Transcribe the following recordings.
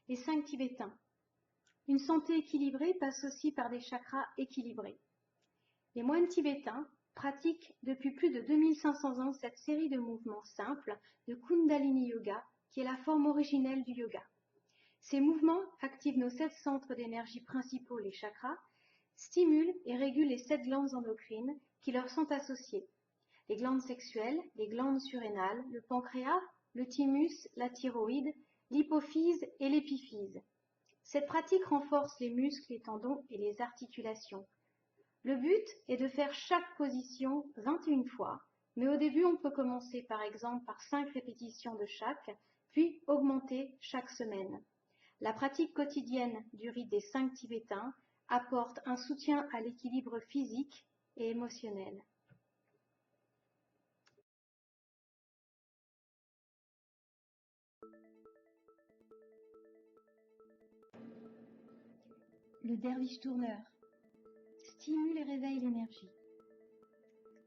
les 5 tibétains. Une santé équilibrée passe aussi par des chakras équilibrés. Les moines tibétains pratiquent depuis plus de 2500 ans cette série de mouvements simples de Kundalini Yoga, qui est la forme originelle du yoga. Ces mouvements activent nos 7 centres d'énergie principaux, les chakras, stimulent et régulent les 7 glandes endocrines qui leur sont associées. Les glandes sexuelles, les glandes surrénales, le pancréas, le thymus, la thyroïde, l'hypophyse et l'épiphyse. Cette pratique renforce les muscles, les tendons et les articulations. Le but est de faire chaque position 21 fois, mais au début on peut commencer par exemple par 5 répétitions de chaque, puis augmenter chaque semaine. La pratique quotidienne du rite des 5 tibétains apporte un soutien à l'équilibre physique et émotionnel. Le derviche tourneur stimule et réveille l'énergie.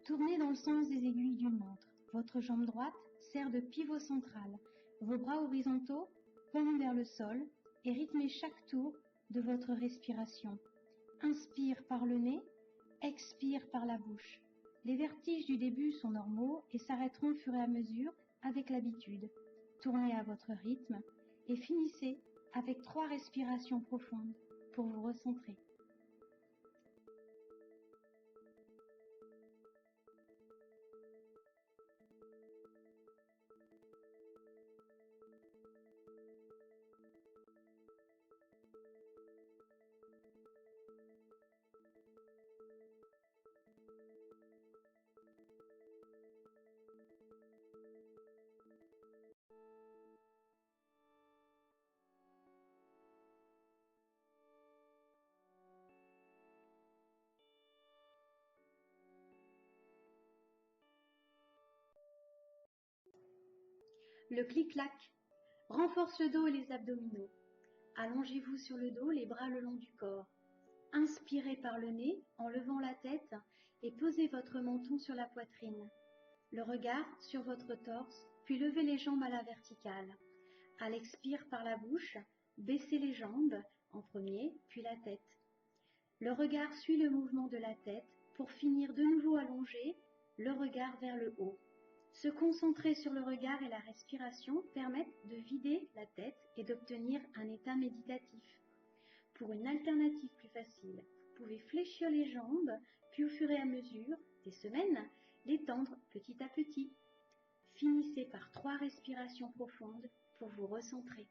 Tournez dans le sens des aiguilles d'une montre. Votre jambe droite sert de pivot central. Vos bras horizontaux pendent vers le sol et rythmez chaque tour de votre respiration. Inspire par le nez, expire par la bouche. Les vertiges du début sont normaux et s'arrêteront au fur et à mesure avec l'habitude. Tournez à votre rythme et finissez avec 3 respirations profondes pour vous recentrer. Le clic-clac renforce le dos et les abdominaux. Allongez-vous sur le dos, les bras le long du corps. Inspirez par le nez en levant la tête et posez votre menton sur la poitrine. Le regard sur votre torse, puis levez les jambes à la verticale. À l'expire par la bouche, baissez les jambes en premier, puis la tête. Le regard suit le mouvement de la tête pour finir de nouveau allongé, le regard vers le haut. Se concentrer sur le regard et la respiration permettent de vider la tête et d'obtenir un état méditatif. Pour une alternative plus facile, vous pouvez fléchir les jambes, puis au fur et à mesure des semaines, les tendre petit à petit. Finissez par 3 respirations profondes pour vous recentrer.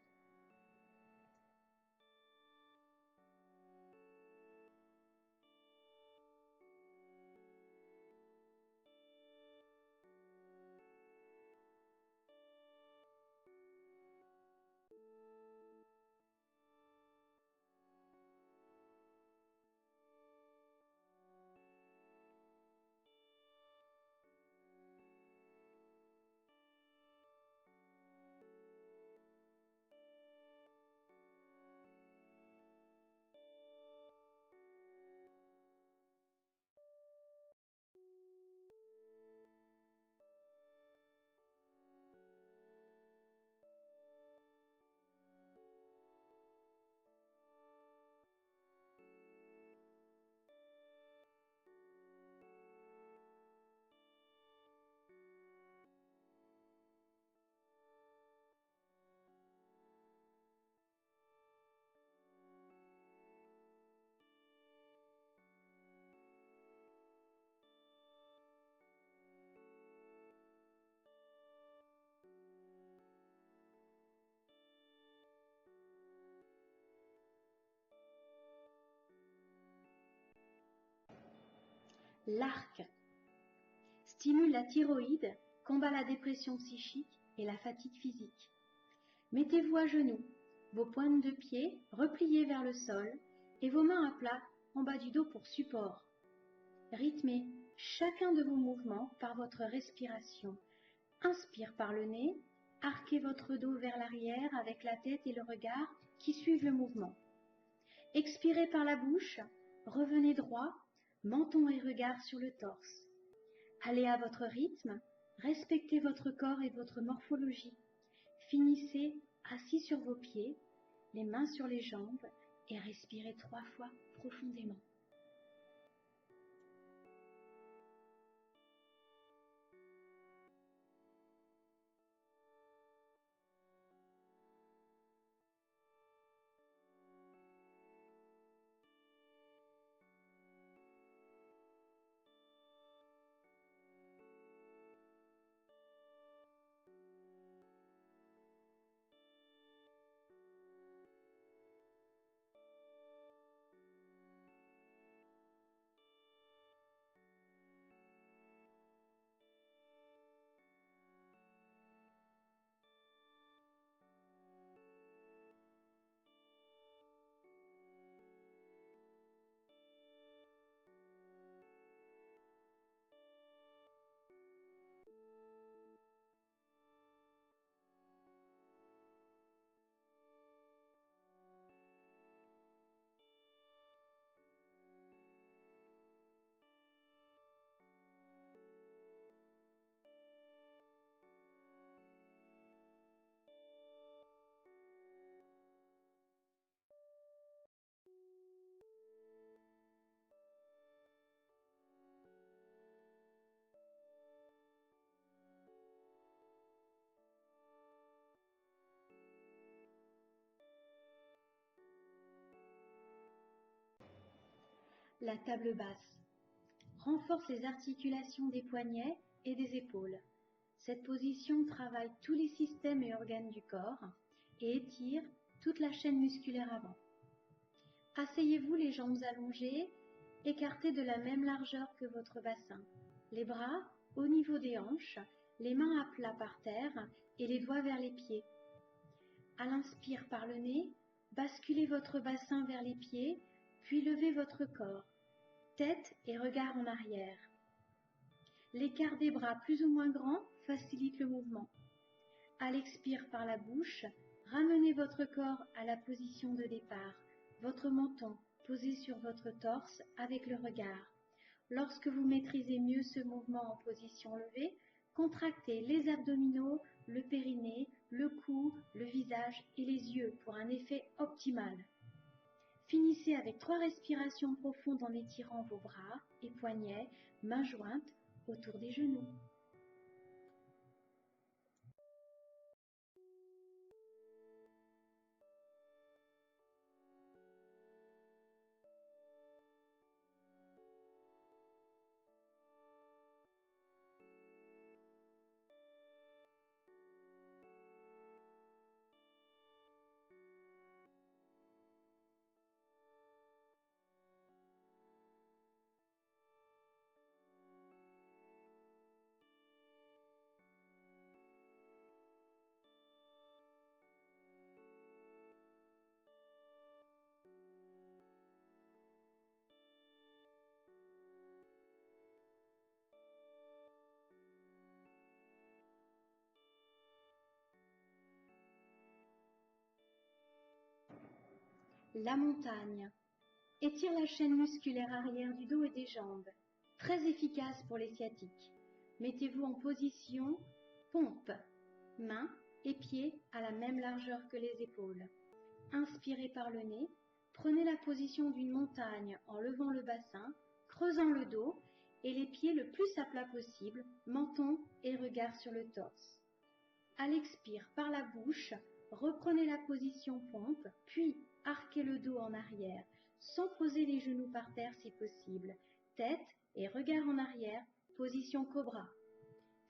L'arc stimule la thyroïde, combat la dépression psychique et la fatigue physique. Mettez-vous à genoux, vos pointes de pied repliées vers le sol et vos mains à plat en bas du dos pour support. Rythmez chacun de vos mouvements par votre respiration. Inspire par le nez, arquez votre dos vers l'arrière avec la tête et le regard qui suivent le mouvement. Expirez par la bouche, revenez droit, menton et regard sur le torse. Allez à votre rythme, respectez votre corps et votre morphologie. Finissez assis sur vos pieds, les mains sur les jambes et respirez 3 fois profondément. La table basse renforce les articulations des poignets et des épaules. Cette position travaille tous les systèmes et organes du corps et étire toute la chaîne musculaire avant. Asseyez-vous les jambes allongées, écartées de la même largeur que votre bassin. Les bras au niveau des hanches, les mains à plat par terre et les doigts vers les pieds. À l'inspire par le nez, basculez votre bassin vers les pieds, puis levez votre corps, tête et regard en arrière. L'écart des bras plus ou moins grand facilite le mouvement. À l'expire par la bouche, ramenez votre corps à la position de départ, votre menton posé sur votre torse avec le regard. Lorsque vous maîtrisez mieux ce mouvement en position levée, contractez les abdominaux, le périnée, le cou, le visage et les yeux pour un effet optimal. Finissez avec 3 respirations profondes en étirant vos bras et poignets, mains jointes autour des genoux. La montagne. Étire la chaîne musculaire arrière du dos et des jambes. Très efficace pour les sciatiques. Mettez-vous en position pompe. Mains et pieds à la même largeur que les épaules. Inspirez par le nez. Prenez la position d'une montagne en levant le bassin, creusant le dos et les pieds le plus à plat possible, menton et regard sur le torse. À l'expire par la bouche, reprenez la position pompe, puis arquez le dos en arrière, sans poser les genoux par terre si possible. Tête et regard en arrière, position cobra.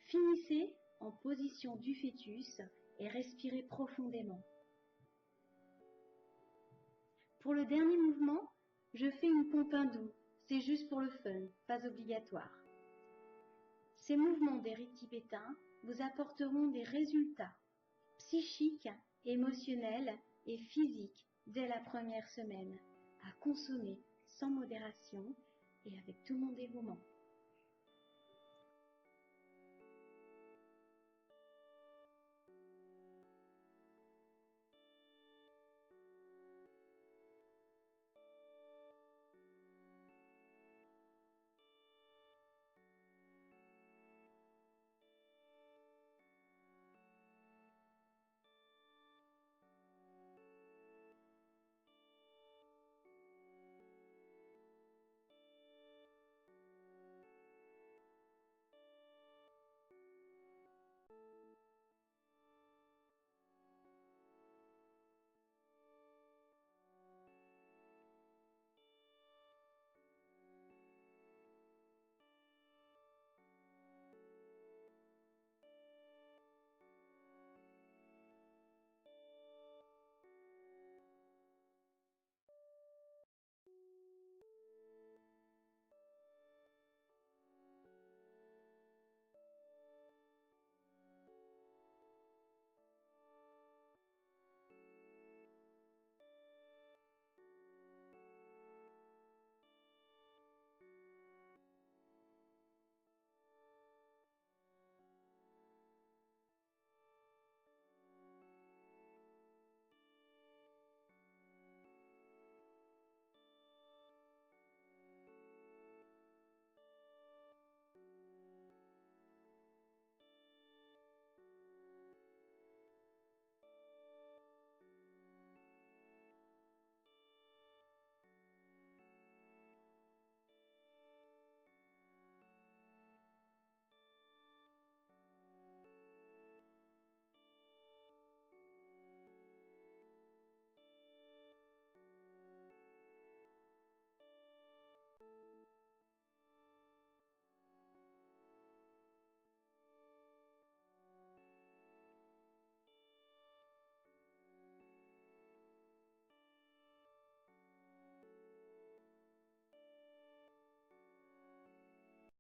Finissez en position du fœtus et respirez profondément. Pour le dernier mouvement, je fais une pompe hindoue. C'est juste pour le fun, pas obligatoire. Ces mouvements des rites tibétains vous apporteront des résultats psychiques, émotionnels et physiques dès la première semaine, à consommer sans modération et avec tout mon dévouement.